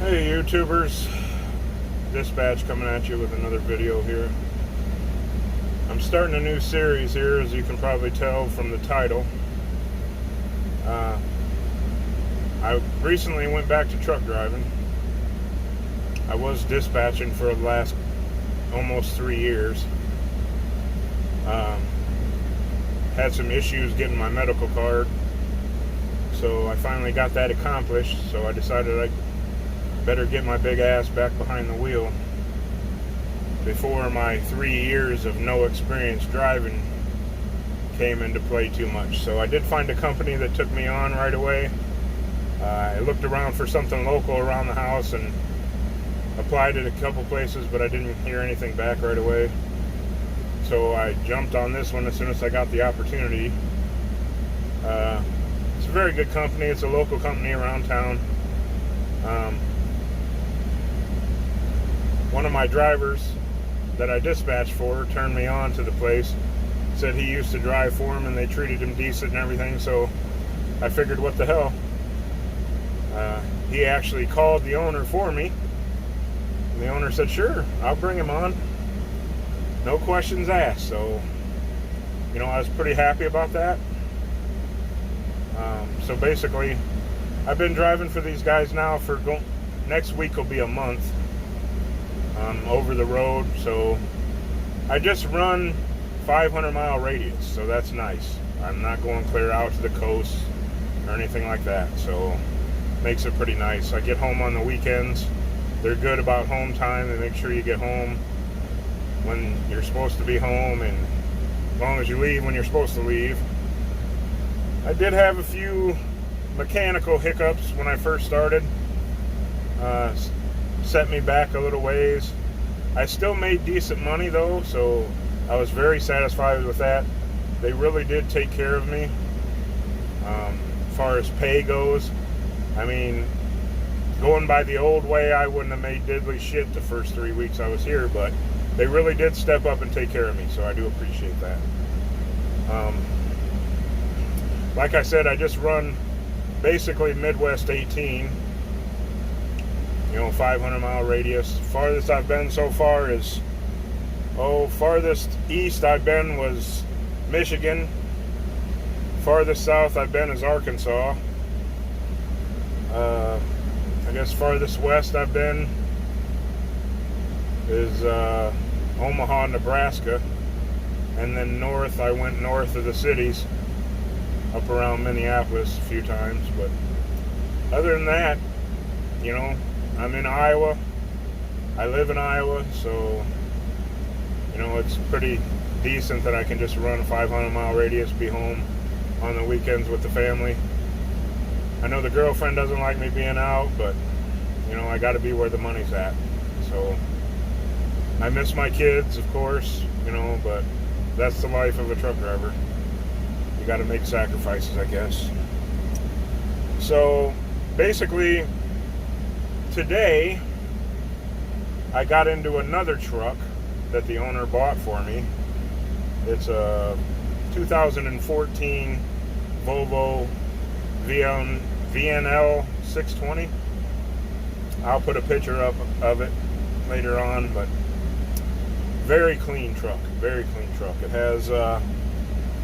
Hey YouTubers, Dispatch coming at you with another video here. I'm starting a new series here, as you can probably tell from the title. I recently went back to truck driving. I was dispatching for the last almost 3 years. Had some issues getting my medical card, so I finally got that accomplished, so I decided I better get my big ass back behind the wheel before my 3 years of no experience driving came into play too much. So I did find a company that took me on right away. I looked around for something local around the house and applied at a couple places, but I didn't hear anything back right away. So I jumped on this one as soon as I got the opportunity. It's a very good company. It's a local company around town. One of my drivers that I dispatched for turned me on to the place. Said he used to drive for him and they treated him decent and everything, so I figured, what the hell. He actually called the owner for me, and the owner said, sure, I'll bring him on. No questions asked. So, I was pretty happy about that. So basically, I've been driving for these guys now for next week will be a month. Over the road, so I just run 500-mile radius, so that's nice. I'm not going clear out to the coast or anything like that, so makes it pretty nice. I get home on the weekends. They're good about home time. They make sure you get home when you're supposed to be home, and as long as you leave when you're supposed to leave. I did have a few mechanical hiccups when I first started. Set me back a little ways. I still made decent money though, so I was very satisfied with that. They really did take care of me. As far as pay goes, I mean, going by the old way, I wouldn't have made diddly shit the first 3 weeks I was here, but they really did step up and take care of me, so I do appreciate that. Like I said, I just run basically Midwest 18. 500-mile radius. Farthest I've been so far is, farthest east I've been was Michigan. Farthest south I've been is Arkansas. I guess farthest west I've been is Omaha, Nebraska. And then north, I went north of the cities, up around Minneapolis a few times. But other than that, I'm in Iowa. I live in Iowa, so it's pretty decent that I can just run a 500-mile radius, be home on the weekends with the family. I know the girlfriend doesn't like me being out, but I got to be where the money's at. So I miss my kids, of course, but that's the life of a truck driver. You got to make sacrifices, I guess. So basically, today, I got into another truck that the owner bought for me. It's a 2014 Volvo VNL 620. I'll put a picture up of it later on, but very clean truck, very clean truck. It has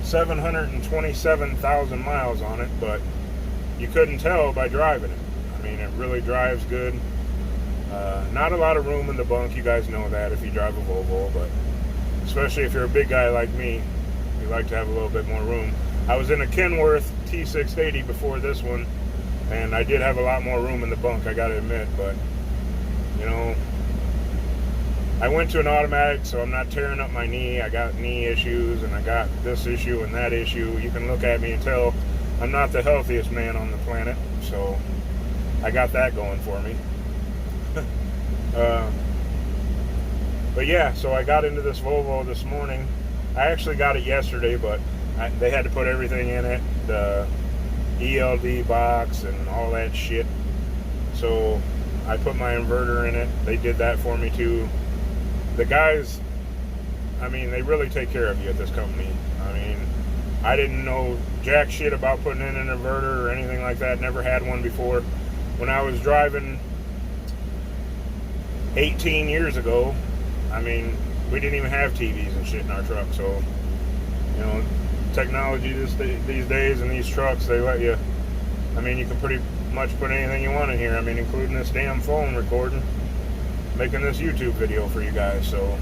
727,000 miles on it, but you couldn't tell by driving it. I mean, it really drives good. Not a lot of room in the bunk. You guys know that if you drive a Volvo, but especially if you're a big guy like me, you like to have a little bit more room. I was in a Kenworth T680 before this one, and I did have a lot more room in the bunk, I gotta admit, but I went to an automatic, so I'm not tearing up my knee. I got knee issues, and I got this issue and that issue. You can look at me and tell I'm not the healthiest man on the planet, so I got that going for me. But yeah, so I got into this Volvo this morning. I actually got it yesterday, but they had to put everything in it, the ELD box and all that shit. So I put my inverter in it. They did that for me too. The guys, I mean, they really take care of you at this company. I mean, I didn't know jack shit about putting in an inverter or anything like that. Never had one before. When I was driving 18 years ago, I mean, we didn't even have TVs and shit in our truck. So, you know, technology these days and these trucks, they let you, I mean, you can pretty much put anything you want in here. I mean, including this damn phone recording, making this YouTube video for you guys. So,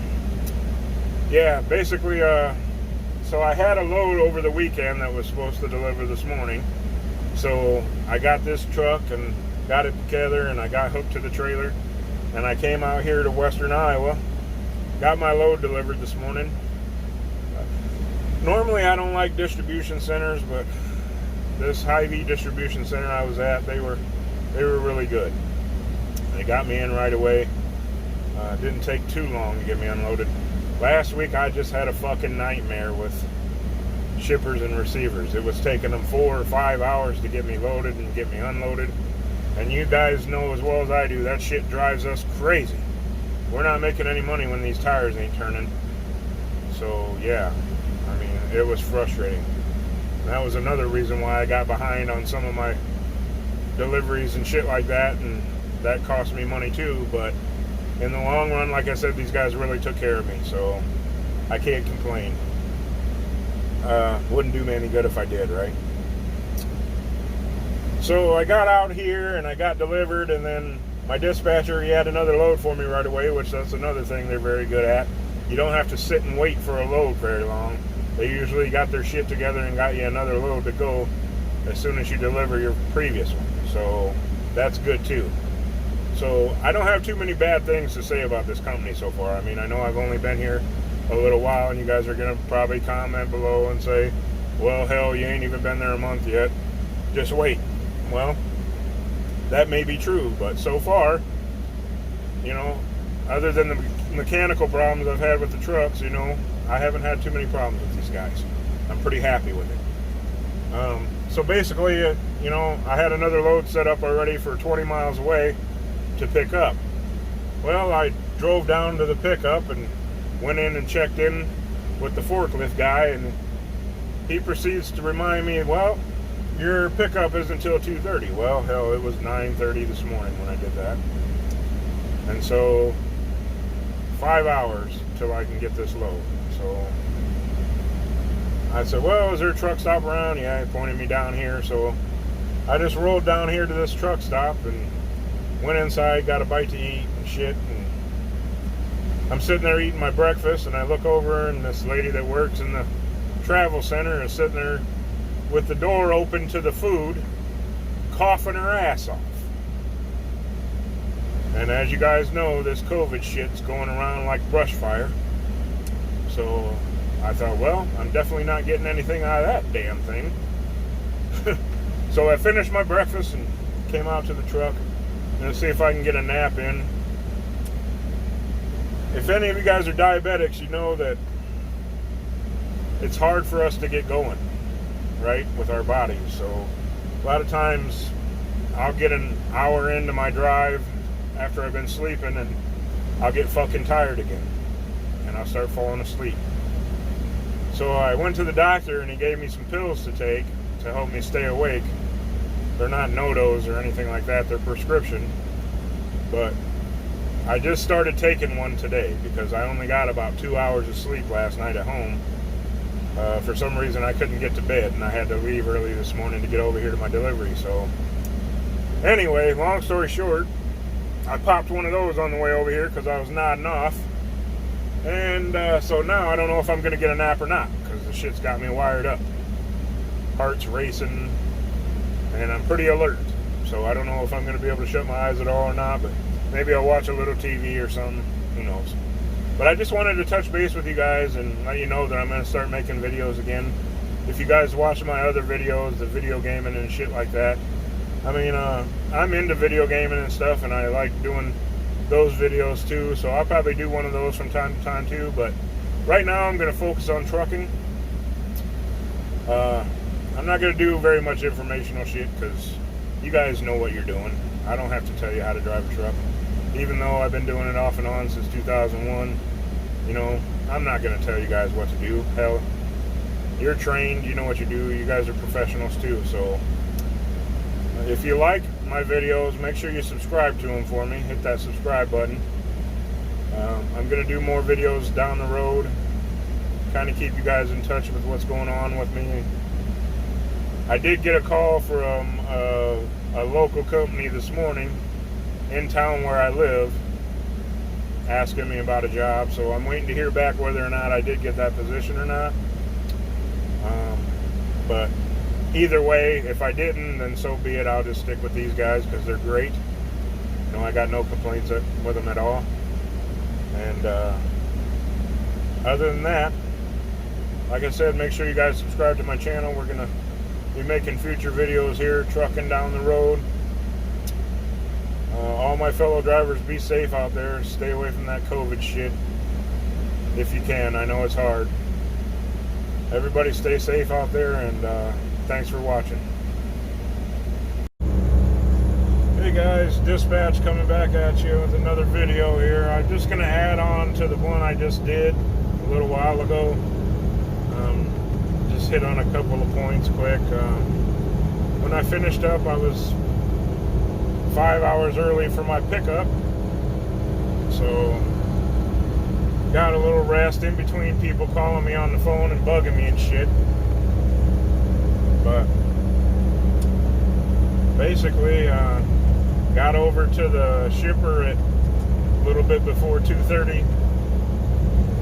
yeah, basically, so I had a load over the weekend that was supposed to deliver this morning. So I got this truck and got it together, and I got hooked to the trailer, and I came out here to Western Iowa, got my load delivered this morning. Normally I don't like distribution centers, but this Hy-Vee distribution center I was at, they were really good. They got me in right away. Didn't take too long to get me unloaded. Last week I just had a fucking nightmare with shippers and receivers. It was taking them 4 or 5 hours to get me loaded and get me unloaded. And you guys know as well as I do, that shit drives us crazy. We're not making any money when these tires ain't turning. So yeah, I mean, it was frustrating. That was another reason why I got behind on some of my deliveries and shit like that, and that cost me money too. But in the long run, like I said, these guys really took care of me, so I can't complain. Wouldn't do me any good if I did, right? So I got out here and I got delivered, and then my dispatcher, he had another load for me right away, which that's another thing they're very good at. You don't have to sit and wait for a load very long. They usually got their shit together and got you another load to go as soon as you deliver your previous one. So that's good too. So I don't have too many bad things to say about this company so far. I mean, I know I've only been here a little while, and you guys are going to probably comment below and say, well, hell, you ain't even been there a month yet. Just wait. Well, that may be true, but so far, you know, other than the mechanical problems I've had with the trucks, you know, I haven't had too many problems with these guys. I'm pretty happy with it. So basically, you know, I had another load set up already for 20 miles away to pick up. Well, I drove down to the pickup and went in and checked in with the forklift guy, and he proceeds to remind me, well, your pickup is until 2:30. Well, hell, it was 9:30 this morning when I did that. And so 5 hours till I can get this load. So I said, well, is there a truck stop around? Yeah, he pointed me down here. So I just rolled down here to this truck stop and went inside, got a bite to eat and shit. And I'm sitting there eating my breakfast, and I look over, and this lady that works in the travel center is sitting there with the door open to the food, coughing her ass off. And as you guys know, this COVID shit's going around like brush fire. So I thought, well, I'm definitely not getting anything out of that damn thing. So I finished my breakfast and came out to the truck and see if I can get a nap in. If any of you guys are diabetics, you know that it's hard for us to get going, right, with our bodies. So a lot of times I'll get an hour into my drive after I've been sleeping, and I'll get fucking tired again, and I'll start falling asleep. So I went to the doctor, and he gave me some pills to take to help me stay awake. They're not NoDoz or anything like that, they're prescription. But I just started taking one today because I only got about 2 hours of sleep last night at home. For some reason I couldn't get to bed, and I had to leave early this morning to get over here to my delivery. So anyway, long story short, I popped one of those on the way over here because I was nodding off. And so now I don't know if I'm going to get a nap or not, because the shit's got me wired up. Heart's racing, and I'm pretty alert. So I don't know if I'm going to be able to shut my eyes at all or not, but maybe I'll watch a little TV or something. Who knows? But I just wanted to touch base with you guys and let you know that I'm going to start making videos again. If you guys watch my other videos, the video gaming and shit like that, I mean, I'm into video gaming and stuff, and I like doing those videos too, so I'll probably do one of those from time to time too. But right now I'm going to focus on trucking. I'm not going to do very much informational shit because you guys know what you're doing. I don't have to tell you how to drive a truck. Even though I've been doing it off and on since 2001, you know, I'm not going to tell you guys what to do. Hell, you're trained, you know what you do. You guys are professionals too. So if you like my videos, make sure you subscribe to them for me. Hit that subscribe button. I'm going to do more videos down the road, kind of keep you guys in touch with what's going on with me. I did get a call from a local company this morning in town where I live, asking me about a job, so I'm waiting to hear back whether or not I did get that position or not. But either way, if I didn't, then so be it. I'll just stick with these guys because they're great. You know, I got no complaints with them at all. And other than that, like I said, make sure you guys subscribe to my channel. We're gonna be making future videos here, trucking down the road. All my fellow drivers, be safe out there. Stay away from that COVID shit if you can. I know it's hard. Everybody stay safe out there, and thanks for watching. Hey guys, Dispatch coming back at you with another video here. I'm just going to add on to the one I just did a little while ago. Just hit on a couple of points quick. When I finished up, I was 5 hours early for my pickup, so got a little rest in between people calling me on the phone and bugging me and shit. But basically, got over to the shipper at a little bit before 2:30.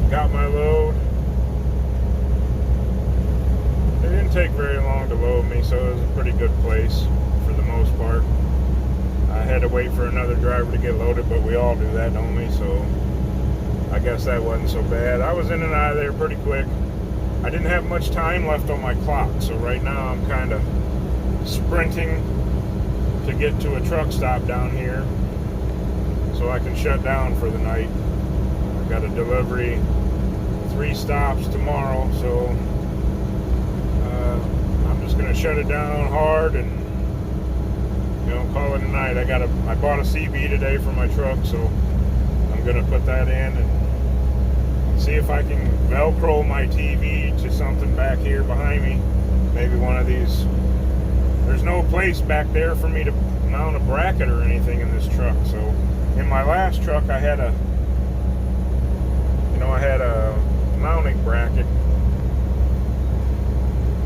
Got my load. It didn't take very long to load me, so it was a pretty good place for the most part. I had to wait for another driver to get loaded, but we all do that, don't we? So I guess that wasn't so bad. I was in and out of there pretty quick. I didn't have much time left on my clock, so right now I'm kind of sprinting to get to a truck stop down here so I can shut down for the night. I've got a delivery 3 stops tomorrow, so I'm just going to shut it down hard and, you know, call it a night. I bought a CB today for my truck, so I'm going to put that in and see if I can Velcro my TV to something back here behind me. Maybe one of these. There's no place back there for me to mount a bracket or anything in this truck. So in my last truck, I had a mounting bracket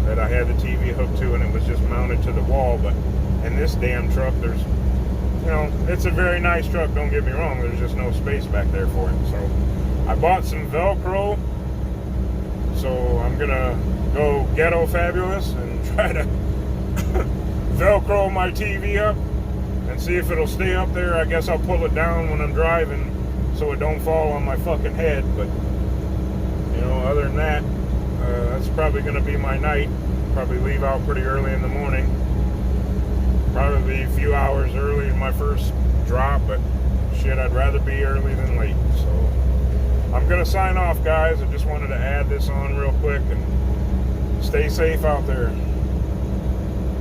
that I had the TV hooked to, and it was just mounted to the wall. But in this damn truck, there's, you know, it's a very nice truck, don't get me wrong, there's just no space back there for it. So I bought some Velcro, so I'm gonna go ghetto fabulous and try to Velcro my TV up and see if it'll stay up there. I guess I'll pull it down when I'm driving so it don't fall on my fucking head. But, you know, other than that, that's probably gonna be my night. Probably leave out pretty early in the morning. Probably a few hours early in my first drop, but shit, I'd rather be early than late. So I'm gonna sign off, guys. I just wanted to add this on real quick, and stay safe out there.